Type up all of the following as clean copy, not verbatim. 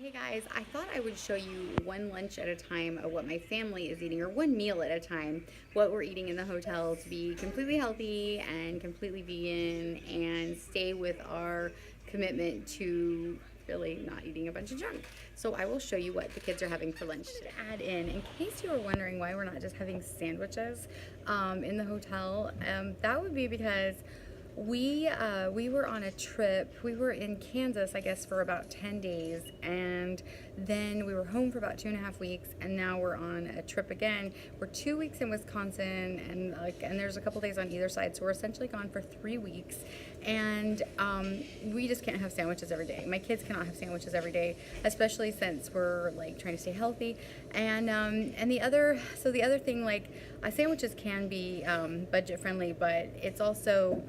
Hey guys, I thought I would show you one lunch at a time of what my family is eating, or one meal at a time, what we're eating in the hotel to be completely healthy and completely vegan and stay with our commitment to really not eating a bunch of junk. So I will show you what the kids are having for lunch today. Add in case you were wondering why we're not just having sandwiches in the hotel, that would be because we were on a trip. We were in Kansas, I guess, for about 10 days, and then we were home for about 2.5 weeks, and now we're on a trip again. We're 2 weeks in Wisconsin, and there's a couple days on either side, so we're essentially gone for 3 weeks, and we just can't have sandwiches every day. My kids cannot have sandwiches every day, especially since we're like trying to stay healthy. And the other thing, sandwiches can be budget friendly, but it's also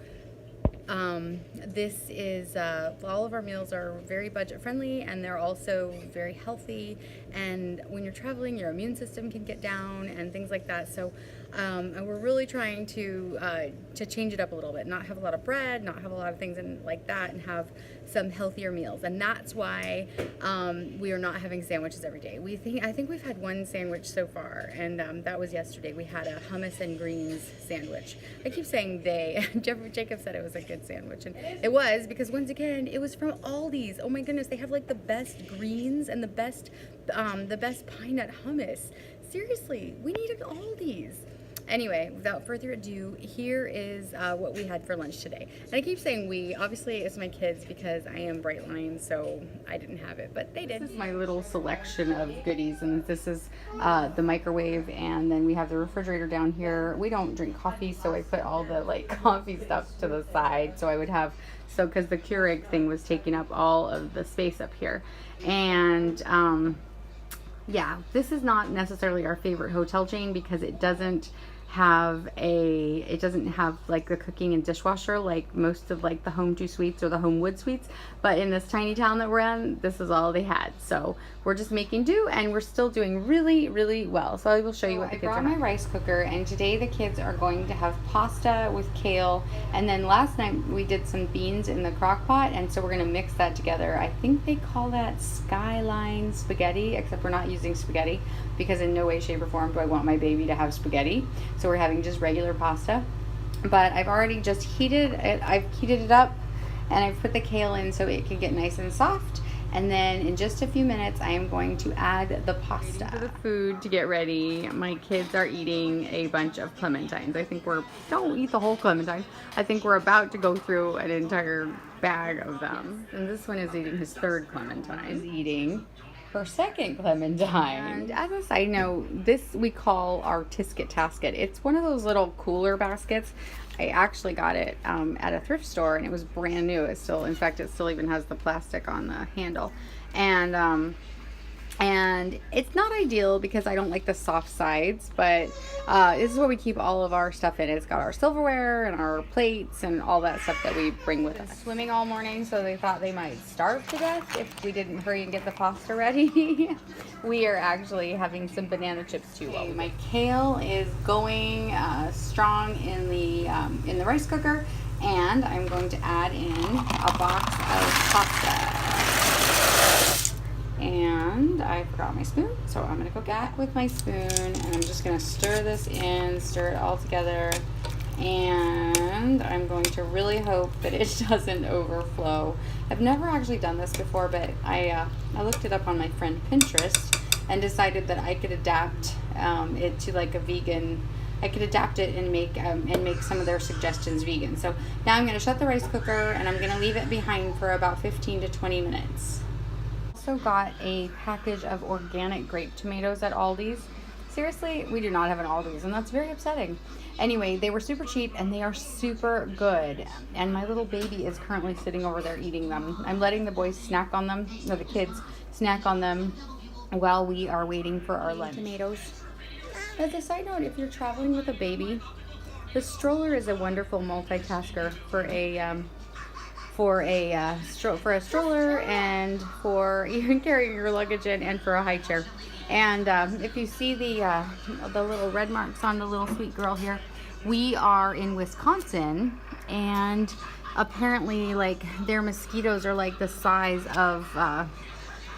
this is all of our meals are very budget friendly, and they're also very healthy, and when you're traveling your immune system can get down and things like that. So and we're really trying to change it up a little bit, not have a lot of bread, not have a lot of things like that, and have some healthier meals. And that's why we are not having sandwiches every day. I think we've had one sandwich so far, and that was yesterday. We had a hummus and greens sandwich. I keep saying they. Jacob said it was a good sandwich, and it was, because once again it was from Aldi's. Oh my goodness, they have like the best greens and the best pine nut hummus. Seriously, we need Aldi's. Anyway, without further ado, here is what we had for lunch today. And I keep saying we, obviously it's my kids because I am Brightline, so I didn't have it, but they did. This is my little selection of goodies, and this is the microwave, and then we have the refrigerator down here. We don't drink coffee, so I put all the coffee stuff to the side, so I would have, because the Keurig thing was taking up all of the space up here. And yeah, this is not necessarily our favorite hotel chain because it doesn't have like the cooking and dishwasher like most of the Home2 Suites or the Homewood Suites, but in this tiny town that we're in, this is all they had. So we're just making do, and we're still doing really, really well. So I will show you what the kids are having. I brought my rice cooker, and today the kids are going to have pasta with kale, and then last night we did some beans in the crock pot, and so we're going to mix that together. I think they call that Skyline spaghetti, except we're not using spaghetti because in no way, shape, or form do I want my baby to have spaghetti. So we're having just regular pasta, but I've already just heated it. I've heated it up, and I've put the kale in so it can get nice and soft. And then in just a few minutes, I am going to add the pasta. Waiting for the food to get ready. My kids are eating a bunch of clementines. I think don't eat the whole clementine. I think we're about to go through an entire bag of them. And this one is eating his third clementine. Is eating her second clementine. And as a side note, this we call our Tisket Tasket. It's one of those little cooler baskets. I actually got it at a thrift store, and it was brand new. In fact, it still even has the plastic on the handle. And it's not ideal because I don't like the soft sides, but this is where we keep all of our stuff in. It's got our silverware and our plates and all that stuff that we bring with us. Swimming all morning, so they thought they might starve to death if we didn't hurry and get the pasta ready. We are actually having some banana chips too. Okay, my kale is going strong in the rice cooker, and I'm going to add in a box of pasta. And I forgot my spoon, so I'm going to go back with my spoon, and I'm just going to stir this in, stir it all together, and I'm going to really hope that it doesn't overflow. I've never actually done this before, but I looked it up on my friend Pinterest and decided that I could adapt it to like a vegan. I could adapt it and make some of their suggestions vegan. So now I'm going to shut the rice cooker, and I'm going to leave it behind for about 15 to 20 minutes. Also got a package of organic grape tomatoes at Aldi's. Seriously, we do not have an Aldi's, and that's very upsetting. Anyway, they were super cheap, and they are super good. And my little baby is currently sitting over there eating them. I'm letting the boys snack on them, or the kids snack on them, while we are waiting for our lunch. Tomatoes. As a side note, if you're traveling with a baby, the stroller is a wonderful multitasker for a stroller, and for even carrying your luggage in, and for a high chair. And if you see the little red marks on the little sweet girl here, we are in Wisconsin, and apparently their mosquitoes are like the size of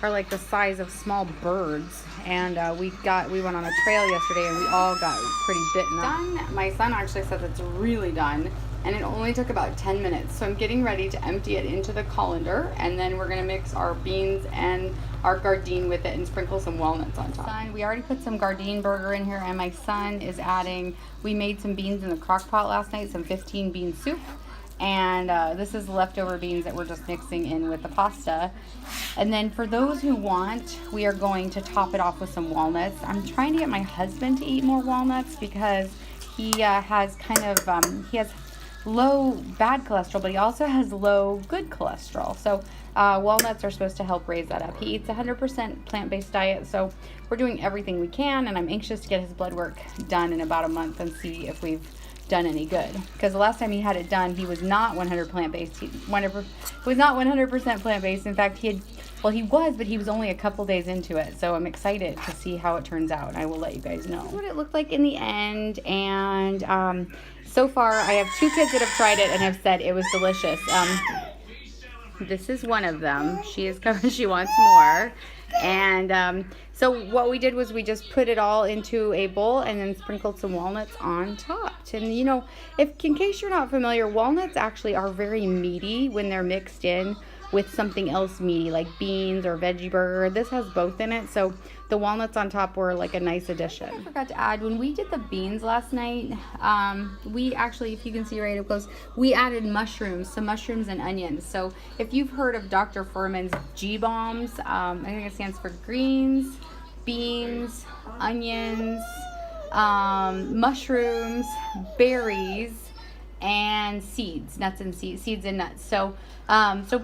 are like the size of small birds. And we went on a trail yesterday and we all got pretty bitten up. Done. My son actually says it's really done. And it only took about 10 minutes. So I'm getting ready to empty it into the colander, and then we're gonna mix our beans and our Gardein with it and sprinkle some walnuts on top. We already put some Gardein burger in here, and my son is adding, we made some beans in the crock pot last night, some 15 bean soup. And this is leftover beans that we're just mixing in with the pasta. And then for those who want, we are going to top it off with some walnuts. I'm trying to get my husband to eat more walnuts because he has kind of, he has low bad cholesterol, but he also has low good cholesterol. So walnuts are supposed to help raise that up. He eats 100% plant-based diet, so we're doing everything we can, and I'm anxious to get his blood work done in about a month and see if we've done any good. Because the last time he had it done, he was not 100% plant-based. He was not 100% plant-based. In fact, he was, but he was only a couple days into it. So I'm excited to see how it turns out, and I will let you guys know. This is what it looked like in the end, and so far I have 2 kids that have tried it and have said it was delicious. This is one of them. She is coming. She wants more. And so what we did was we just put it all into a bowl and then sprinkled some walnuts on top. And you know, in case you're not familiar, walnuts actually are very meaty when they're mixed in with something else meaty like beans or veggie burger. This has both in it, so the walnuts on top were like a nice addition. I forgot to add, when we did the beans last night, we actually, if you can see right up close, we added mushrooms, some mushrooms and onions. So if you've heard of Dr. Furman's G-bombs, I think it stands for greens, beans, onions, mushrooms, berries, and seeds, nuts and seeds and nuts. So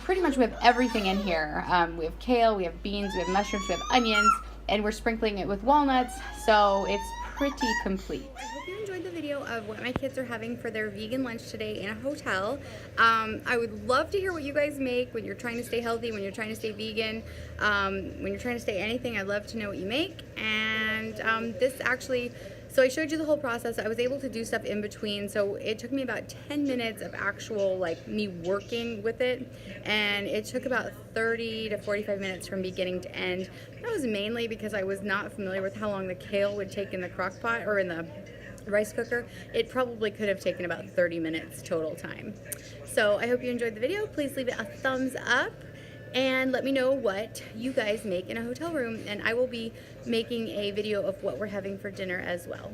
pretty much we have everything in here. We have kale, we have beans, we have mushrooms, we have onions, and we're sprinkling it with walnuts, so it's pretty complete. I hope you enjoyed the video of what my kids are having for their vegan lunch today in a hotel. I would love to hear what you guys make when you're trying to stay healthy, when you're trying to stay vegan, when you're trying to stay anything. I'd love to know what you make. And this actually, so I showed you the whole process. I was able to do stuff in between, so it took me about 10 minutes of actual, like, me working with it, and it took about 30 to 45 minutes from beginning to end. That was mainly because I was not familiar with how long the kale would take in the crock pot or in the rice cooker. It probably could have taken about 30 minutes total time. So I hope you enjoyed the video. Please leave it a thumbs up. And let me know what you guys make in a hotel room, and I will be making a video of what we're having for dinner as well.